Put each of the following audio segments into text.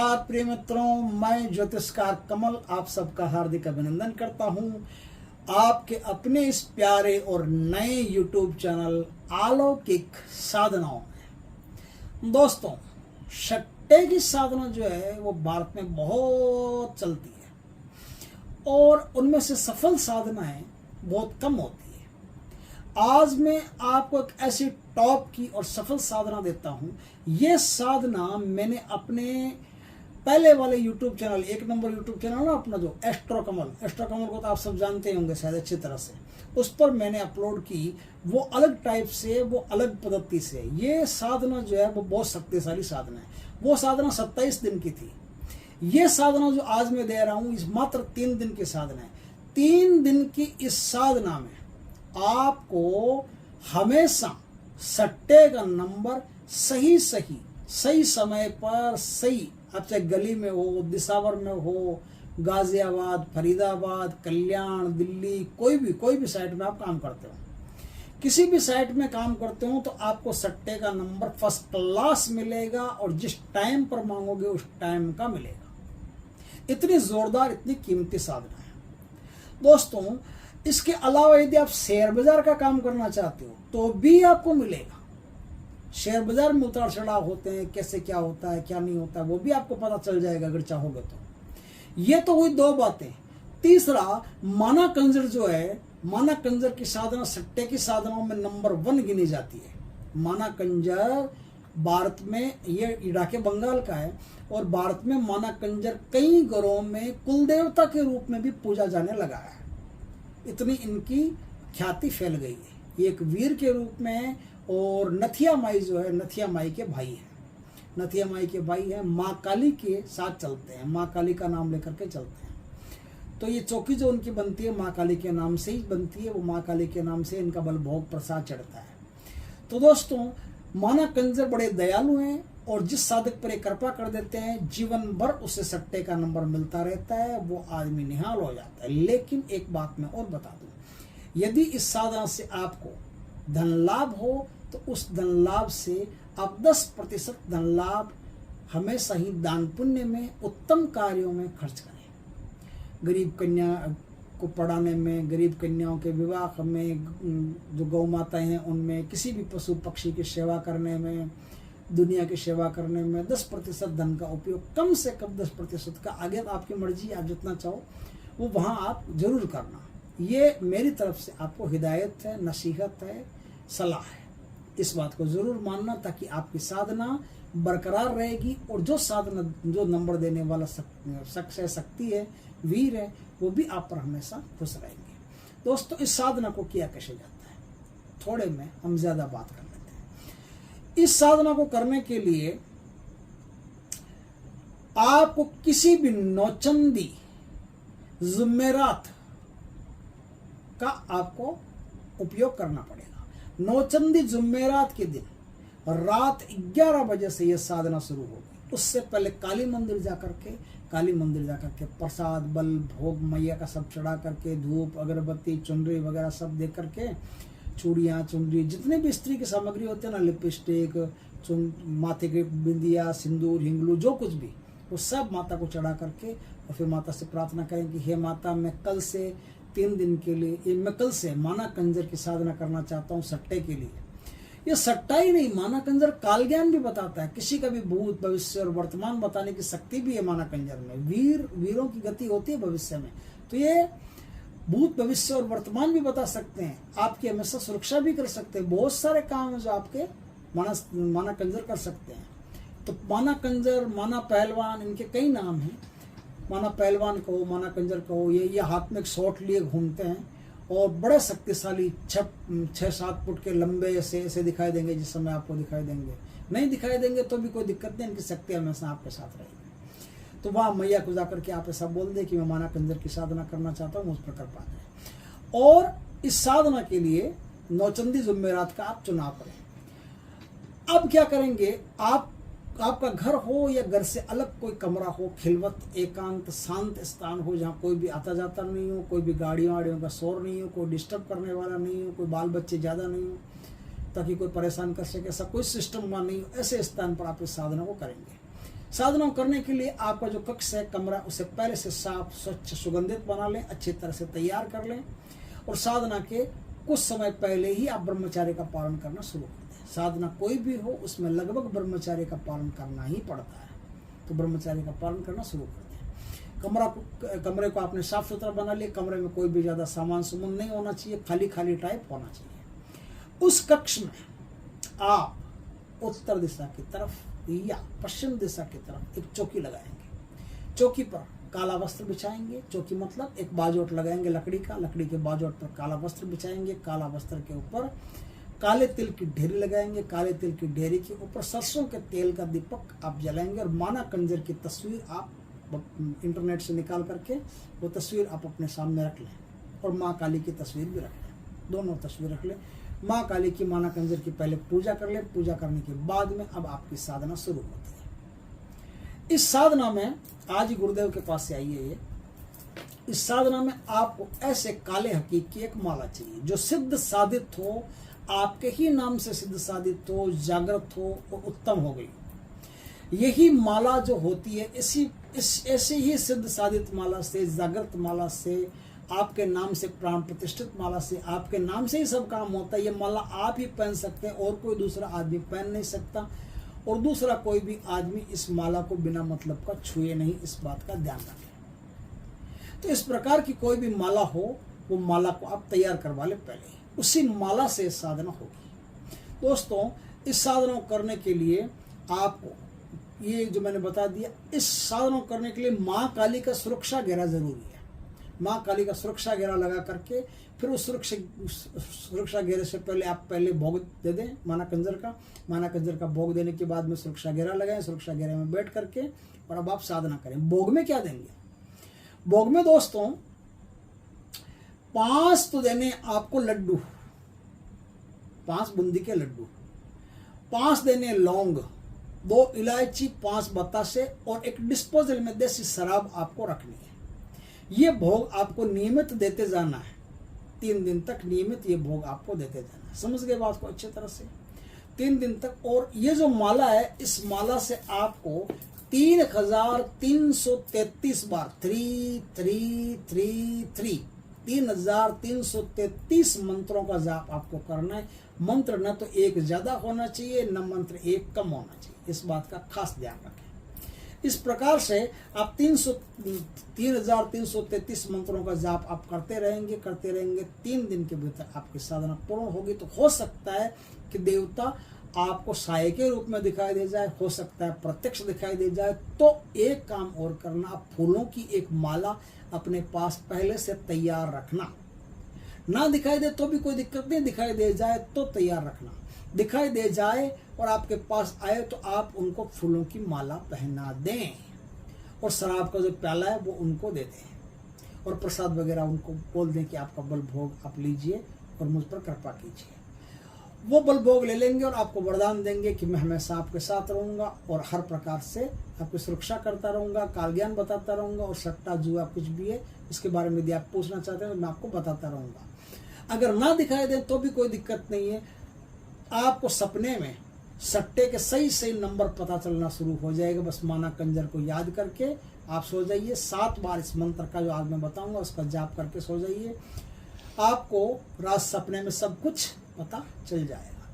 नमस्कार प्रिय मित्रों, मैं ज्योतिषकार कमल आप सबका हार्दिक अभिनंदन करता हूं आपके अपने इस प्यारे और नए YouTube चैनल अलौकिक साधनाओं में। दोस्तों, सट्टे की साधना जो है वो भारत में बहुत चलती है और उनमें से सफल साधनाएं बहुत कम होती है। आज मैं आपको एक ऐसी टॉप की और सफल साधना देता हूं। ये साधना मैंने अपने पहले वाले YouTube चैनल, एक नंबर YouTube चैनल ना अपना, जो एस्ट्रो कमल को तो आप सब जानते होंगे शायद अच्छी तरह से, उस पर मैंने अपलोड की। वो अलग टाइप से, वो अलग पद्धति से। ये साधना जो है वो बहुत शक्तिशाली साधना है। वो साधना 27 दिन की थी। ये साधना जो आज मैं दे रहा हूं इस मात्र 3 दिन की साधना है। 3 दिन की इस साधना में आपको हमेशा सट्टे का नंबर सही समय पर सही, आप चाहे गली में हो, दिसावर में हो, गाजियाबाद, फरीदाबाद, कल्याण, दिल्ली, कोई भी साइट में आप काम करते हो, किसी भी साइट में काम करते हो, तो आपको सट्टे का नंबर फर्स्ट क्लास मिलेगा और जिस टाइम पर मांगोगे उस टाइम का मिलेगा। इतनी जोरदार, इतनी कीमती साधना है दोस्तों। इसके अलावा यदि आप शेयर बाजार का काम करना चाहते हो तो भी आपको मिलेगा। शेयर बाजार में उतार चढ़ाव होते हैं, कैसे क्या होता है क्या नहीं होता है वो भी आपको पता चल जाएगा अगर चाहोगे तो। ये तो हुई 2 बातें। तीसरा, माना कंजर जो है, माना कंजर की साधना सट्टे की साधनाओं में नंबर 1 गिनी जाती है। माना कंजर भारत में, ये इराक बंगाल का है और भारत में माना कंजर कई घरों में कुलदेवता के रूप में भी पूजा जाने लगा है। इतनी इनकी ख्याति फैल गई है। ये एक वीर के रूप में, और नथिया माई जो है, नथिया माई के भाई है। नथिया माई के भाई है, माँ काली के साथ चलते हैं, माँ काली का नाम लेकर के चलते हैं। तो ये चौकी जो उनकी बनती है माँ काली के नाम से ही बनती है। वो माँ काली के नाम से इनका बल भोग प्रसाद चढ़ता है। तो दोस्तों, माना कंजर बड़े दयालु हैं और जिस साधक पर एक कृपा कर देते हैं जीवन भर उसे सट्टे का नंबर मिलता रहता है, वो आदमी निहाल हो जाता है। लेकिन एक बात मैं और बता दूं, यदि इस साधना से आपको धन लाभ हो तो उस धन लाभ से आप 10% धन लाभ हमेशा ही दान पुण्य में, उत्तम कार्यों में खर्च करें। गरीब कन्या को पढ़ाने में, गरीब कन्याओं के विवाह में, जो गौ माताएं हैं उनमें, किसी भी पशु पक्षी की सेवा करने में, दुनिया की सेवा करने में 10% धन का उपयोग, कम से कम 10% का, आगे आपकी मर्जी, आप जितना चाहो वो वहाँ आप जरूर करना। ये मेरी तरफ से आपको हिदायत है, नसीहत है, सलाह है। इस बात को जरूर मानना ताकि आपकी साधना बरकरार रहेगी और जो साधना, जो नंबर देने वाला शख्स है, शक्ति है, वीर है, वो भी आप पर हमेशा खुश रहेंगे। दोस्तों, इस साधना को किया कैसे जाता है, थोड़े में हम ज्यादा बात कर लेते हैं। इस साधना को करने के लिए आपको किसी भी नौचंदी जुमेरात का आपको उपयोग करना पड़ेगा। नौचंदी जुमेरात के दिन रात 11 बजे से यह साधना शुरू होगी। उससे पहले काली मंदिर जाकर के प्रसाद, बल, भोग मैया का सब चढ़ा करके, धूप, अगरबत्ती, चुनरी वगैरह सब दे करके, चूड़ियाँ, चुनरी, जितने भी स्त्री की सामग्री होते हैं ना, लिपस्टिक, माथे के बिंदिया, सिंदूर, हिंगलू, जो कुछ भी, वो सब माता को चढ़ा करके और फिर माता से प्रार्थना करें कि हे माता, मैं कल से 3 दिन के लिए, मैं कल से माना कंजर की साधना करना चाहता हूँ सट्टे के लिए। ये सट्टा ही नहीं, माना कंजर काल ज्ञान भी बताता है। किसी का भी भूत, भविष्य और वर्तमान बताने की शक्ति भी है माना कंजर में। वीरों की गति होती है भविष्य में, तो ये भूत, भविष्य और वर्तमान भी बता सकते हैं। आपकी हमेशा सुरक्षा भी कर सकते हैं। बहुत सारे काम है जो आपके माना कंजर कर सकते हैं। तो माना कंजर, माना पहलवान, इनके कई नाम हैं। माना पहलवान कहो, माना कंजर कहो, ये हाथ में एक शॉट लिए घूमते हैं और बड़े शक्तिशाली 6-7 फुट के लंबे ऐसे दिखाई देंगे। जिस समय आपको दिखाई देंगे, नहीं दिखाई देंगे तो भी कोई दिक्कत नहीं, इनकी शक्ति हमेशा आपके साथ रहेगी। तो वहाँ मैया को जाकर के आप ऐसा बोल दे कि मैं माना कंजर की साधना करना चाहता हूँ, उस पर कर पाते हैं। और इस साधना के लिए नौचंदी जुमेरात का आप चुनाव करें। अब क्या करेंगे, आपका घर हो या घर से अलग कोई कमरा हो, खिलवत, एकांत, शांत स्थान हो, जहाँ कोई भी आता जाता नहीं हो, कोई भी गाड़ियों का शोर नहीं हो, कोई डिस्टर्ब करने वाला नहीं हो, कोई बाल बच्चे ज़्यादा नहीं हो ताकि कोई परेशान कर सके, ऐसा कोई सिस्टम वहाँ नहीं हो। ऐसे स्थान पर आप इस साधना को करेंगे। साधना करने के लिए आपका जो कक्ष है, कमरा, उसे पहले से साफ स्वच्छ सुगंधित बना लें, अच्छी तरह से तैयार कर लें और साधना के कुछ समय पहले ही आप ब्रह्मचर्य का पालन करना शुरू कर दें। साधना कोई भी हो उसमें लगभग ब्रह्मचर्य का पालन करना ही पड़ता है, तो ब्रह्मचर्य का पालन करना शुरू कर दें। कमरे को आपने साफ सुथरा बना लिया, कमरे में कोई भी ज़्यादा सामान सुमन नहीं होना चाहिए, खाली खाली टाइप होना चाहिए। उस कक्ष में आप उत्तर दिशा की तरफ या पश्चिम दिशा की तरफ एक चौकी लगाएंगे। चौकी पर काला वस्त्र बिछाएंगे। चौकी मतलब एक बाजोट लगाएंगे लकड़ी का, लकड़ी के बाजोट पर काला वस्त्र बिछाएंगे। काला वस्त्र के ऊपर काले तिल की ढेरी लगाएंगे। काले तिल की ढेरी के ऊपर सरसों के तेल का दीपक आप जलाएंगे और माना कंजर की तस्वीर आप इंटरनेट से निकाल करके वो तस्वीर आप अपने सामने रख लें और माँ काली की तस्वीर भी रख लें, दोनों तस्वीर रख लें। माँ काली की, माना कंजर की पहले पूजा कर लें। पूजा करने के बाद में अब आपकी साधना शुरू होती है। इस साधना में आज ही गुरुदेव के पास से आइए। ये इस साधना में आपको ऐसे काले हकीक की एक माला चाहिए जो सिद्ध साधित हो, आपके ही नाम से सिद्ध साधित हो, जागृत हो और उत्तम हो गई। यही माला जो होती है ऐसी ही सिद्ध साधित माला से, जागृत माला से, आपके नाम से प्राण प्रतिष्ठित माला से, आपके नाम से ही सब काम होता है। ये माला आप ही पहन सकते हैं और कोई दूसरा आदमी पहन नहीं सकता और दूसरा कोई भी आदमी इस माला को बिना मतलब का छुए नहीं, इस बात का ध्यान रखें। तो इस प्रकार की कोई भी माला हो वो माला को आप तैयार करवा लें पहले ही, उसी माला से साधना होगी। दोस्तों, इस साधना करने के लिए आपको ये जो मैंने बता दिया, इस साधना करने के लिए माँ काली का सुरक्षा घेरा जरूरी है। माँ काली का सुरक्षा घेरा लगा करके फिर उस सुरक्षा घेरे से पहले भोग दे दें माना कंजर का भोग देने के बाद में सुरक्षा घेरा लगाएं। सुरक्षा घेरे में बैठ करके और अब आप साधना करें। भोग में क्या देंगे? भोग में दोस्तों 5 तो देने आपको लड्डू, 5 बूंदी के लड्डू, 5 देने लौंग, 2 इलायची, 5 बतासे और एक डिस्पोजल में देसी शराब आपको रखनी है। ये भोग आपको नियमित देते जाना है, 3 दिन तक नियमित ये भोग आपको देते जाना है। समझ गए बात को अच्छी तरह से? 3 दिन तक। और ये जो माला है, इस माला से आपको 3333 बार 3333 3333 मंत्रों का जाप आपको करना है। मंत्र न तो एक ज्यादा होना चाहिए, न मंत्र एक कम होना चाहिए, इस बात का खास ध्यान रखें। इस प्रकार से आप 3333 मंत्रों का जाप आप करते रहेंगे 3 दिन के भीतर आपकी साधना पूर्ण होगी। तो हो सकता है कि देवता आपको साये के रूप में दिखाई दे जाए, हो सकता है प्रत्यक्ष दिखाई दे जाए। तो एक काम और करना, आप फूलों की एक माला अपने पास पहले से तैयार रखना। ना दिखाई दे तो भी कोई दिक्कत नहीं, दिखाई दे जाए तो तैयार रखना। दिखाई दे जाए और आपके पास आए तो आप उनको फूलों की माला पहना दें और शराब का जो प्याला है वो उनको दे दें और प्रसाद वगैरह उनको बोल दें कि आपका बल भोग आप लीजिए और मुझ पर कृपा कीजिए। वो बल भोग ले लेंगे और आपको वरदान देंगे कि मैं हमेशा आपके साथ रहूंगा और हर प्रकार से आपकी सुरक्षा करता रहूंगा, काल ज्ञान बताता रहूंगा और सट्टा जुआ कुछ भी है इसके बारे में यदि आप पूछना चाहते हैं तो मैं आपको बताता रहूंगा। अगर ना दिखाई दे तो भी कोई दिक्कत नहीं है, आपको सपने में सट्टे के सही नंबर पता चलना शुरू हो जाएगा। बस माना कंजर को याद करके आप सो जाइए। 7 बार इस मंत्र का जो आज मैं बताऊंगा उसका जाप करके सो जाइए, आपको रात सपने में सब कुछ पता चल जाएगा।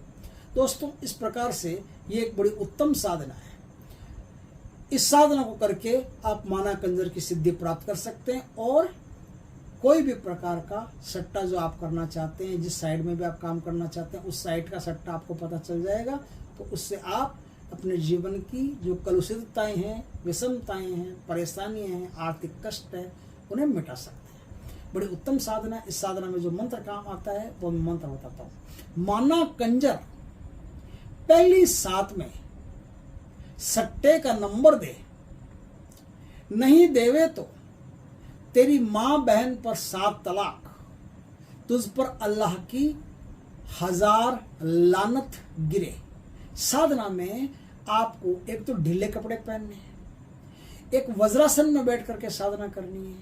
दोस्तों, इस प्रकार से ये एक बड़ी उत्तम साधना है। इस साधना को करके आप माना कंजर की सिद्धि प्राप्त कर सकते हैं और कोई भी प्रकार का सट्टा जो आप करना चाहते हैं, जिस साइड में भी आप काम करना चाहते हैं उस साइड का सट्टा आपको पता चल जाएगा। तो उससे आप अपने जीवन की जो कलुषितताएं हैं, विषमताएं हैं, परेशानियां हैं, आर्थिक कष्ट है, उन्हें मिटा सकते हैं। बड़ी उत्तम साधना है। इस साधना में जो मंत्र काम आता है वो मैं मंत्र बताता हूँ। माना कंजर पहली 7 में सट्टे का नंबर दे, नहीं देवे तो तेरी मां बहन पर 7 तलाक, तुझ पर अल्लाह की 1000 लानत गिरे। साधना में आपको एक तो ढीले कपड़े पहनने हैं, एक वज्रासन में बैठ करके साधना करनी है,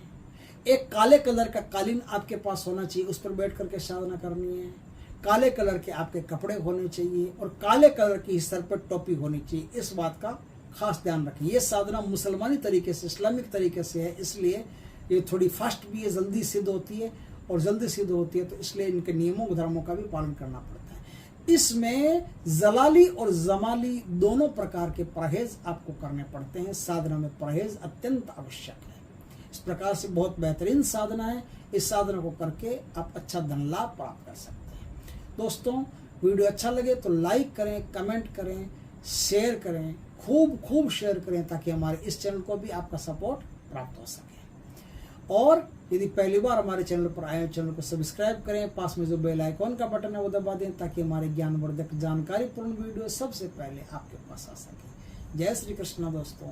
एक काले कलर का कालीन आपके पास होना चाहिए, उस पर बैठ करके साधना करनी है, काले कलर के आपके कपड़े होने चाहिए और काले कलर की सर पर टोपी होनी चाहिए। इस बात का खास ध्यान रखें। ये साधना मुसलमानी तरीके से, इस्लामिक तरीके से है, इसलिए ये थोड़ी फास्ट भी है, जल्दी सिद्ध होती है, और जल्दी सिद्ध होती है तो इसलिए इनके नियमों धर्मों का भी पालन करना पड़ता है। इसमें जलाली और जमाली दोनों प्रकार के परहेज आपको करने पड़ते हैं। साधना में परहेज अत्यंत आवश्यक है। इस प्रकार से बहुत बेहतरीन साधना है। इस साधना को करके आप अच्छा धन लाभ प्राप्त कर सकते हैं। दोस्तों, वीडियो अच्छा लगे तो लाइक करें, कमेंट करें, शेयर करें, खूब खूब शेयर करें, ताकि हमारे इस चैनल को भी आपका सपोर्ट प्राप्त हो सके। और यदि पहली बार हमारे चैनल पर आए, चैनल को सब्सक्राइब करें, पास में जो बेल आइकॉन का बटन है वो दबा दें, ताकि हमारे ज्ञानवर्धक जानकारीपूर्ण वीडियो सबसे पहले आपके पास आ सके। जय श्री कृष्ण दोस्तों।